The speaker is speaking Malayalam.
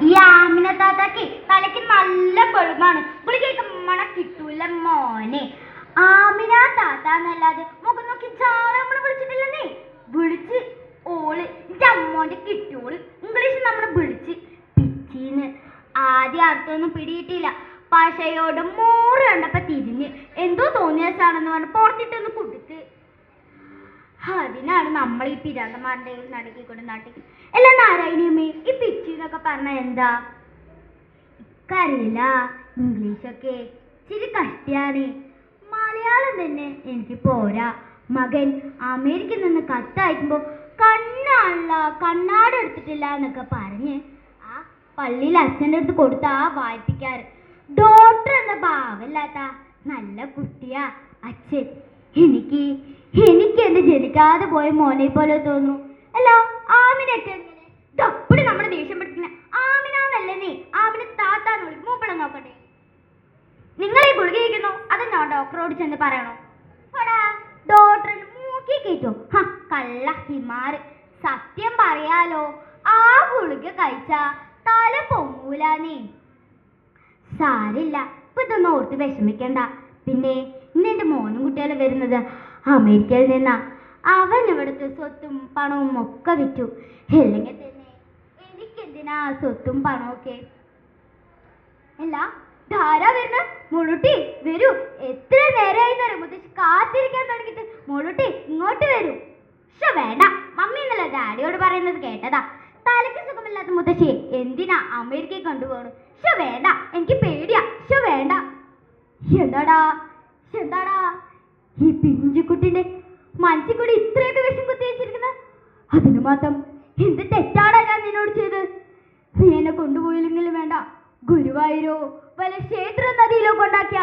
ഈ ആമിന താത്താക്ക് തലയ്ക്ക് നല്ല കൊഴുപ്പാണ്. ഗുളികയ്ക്ക് മണ കിട്ടൂല മോനെ. ആമിന താത്ത എന്നല്ലാതെ മുഖം നോക്കി ചാള നമ്മള് വിളിച്ചിട്ടില്ലെന്നേ. വിളിച്ച് ഓള് എന്റെ അമ്മോന്റെ കിട്ടിയോള് ഇംഗ്ലീഷ് നമ്മളെ വിളിച്ച് പിച്ചീന്ന്. ആദ്യം അർത്ഥമൊന്നും പിടിയിട്ടില്ല. പശയോട് മൂറ് കണ്ടപ്പോ തിരിഞ്ഞ് എന്തോ തോന്നിയാണെന്ന് പറഞ്ഞ് പുറത്തിട്ടൊന്ന് കുടുക്ക്. അതിനാണ് നമ്മൾ ഈ പിരാന്തന്മാരുടെ നടക്കിക്കൊണ്ട് നാട്ടിൽ. എല്ലാ നാരായണിയമ്മേ ഈ പിച്ചി എന്നൊക്കെ പറഞ്ഞ എന്താ? ഇക്കറിയില്ല. ഇംഗ്ലീഷൊക്കെ ഇച്ചിരി കഷ്ടിയാണ്. മലയാളം തന്നെ എനിക്ക് പോരാ. മകൻ അമേരിക്കയിൽ നിന്ന് കത്തയക്കുമ്പോ കണ്ണാണല്ല കണ്ണാട് എടുത്തിട്ടില്ല എന്നൊക്കെ പറഞ്ഞ് ആ പള്ളിയിൽ അച്ഛൻ്റെ അടുത്ത് കൊടുത്ത ആ വായിപ്പിക്കാറ്. ഡോക്ടർ എന്ന ഭാവമില്ലാത്ത നല്ല കുട്ടിയാ അച്ഛൻ. എനിക്ക് എന്റെ ജനിക്കാതെ പോയ മോനെ പോലെ തോന്നുന്നു. അല്ല ആമിനൊക്കെ എങ്ങനെ ഇതപ്പടി നമ്മുടെ ദേഷ്യം പഠിക്കുന്ന ആമിനാന്നല്ലേ നീ? ആമിനെ താത്താന്ന് വിളിക്കും. മൂപ്പളം നോക്കട്ടെ. നിങ്ങൾ ഈ ഗുളിക കഴിക്കുന്നു അത് ഞാൻ ഡോക്ടറോട് ചെന്ന് പറയണോ? ഡോക്ടറിന് മൂക്കി കേട്ടോ. കള്ള ഹിമാറ്. സത്യം പറയാലോ ആ ഗുളിക കഴിച്ചാ തല പൊങ്ങൂലാന്നേ. സാരില്ല, ഇപ്പൊ ഇതൊന്നും ഓർത്ത് വിഷമിക്കണ്ട. പിന്നെ ഇന്ന് എന്റെ മോനും കുട്ടികളും വരുന്നത് അമേരിക്കയിൽ നിന്നാ. അവൻ ഇവിടുത്തെ സ്വത്തും പണവും ഒക്കെ വിറ്റു. അല്ലെങ്കിൽ തന്നെ എനിക്കെന്തിനാ സ്വത്തും പണമൊക്കെ? അല്ല ധാരാ വരുന്ന മുഴുട്ടി വരൂ. എത്ര നേരമായി മുത്തശ്ശി കാത്തിരിക്കാൻ തുടങ്ങിയിട്ട്. മുഴുട്ടി ഇങ്ങോട്ട് വരൂ. വേണ്ട, മമ്മി എന്നല്ല ഡാഡിയോട് പറയുന്നത് കേട്ടതാ. തലയ്ക്ക് സുഖമില്ലാത്ത മുത്തശ്ശിയെ എന്തിനാ അമേരിക്കയിൽ കൊണ്ടുപോകണം? വേണ്ട, എനിക്ക് പേടിയാ. വേണ്ട. എന്താടാ എന്താടാ ഈ പിഞ്ചുകുട്ടിന്റെ മനസ്സിൽ കൂടി ഇത്രയൊക്കെ വിഷം കുത്തി വെച്ചിരിക്കുന്നത്? അതിനു മാത്രം എന്ത് തെറ്റാടാ ഞാൻ നിന്നോട് ചെയ്ത്? നീ എന്നെ കൊണ്ടുപോയില്ലെങ്കിലും വേണ്ട, ഗുരുവായൂരോ വല്ല ക്ഷേത്ര നദിയിലോ കൊണ്ടാക്കിയ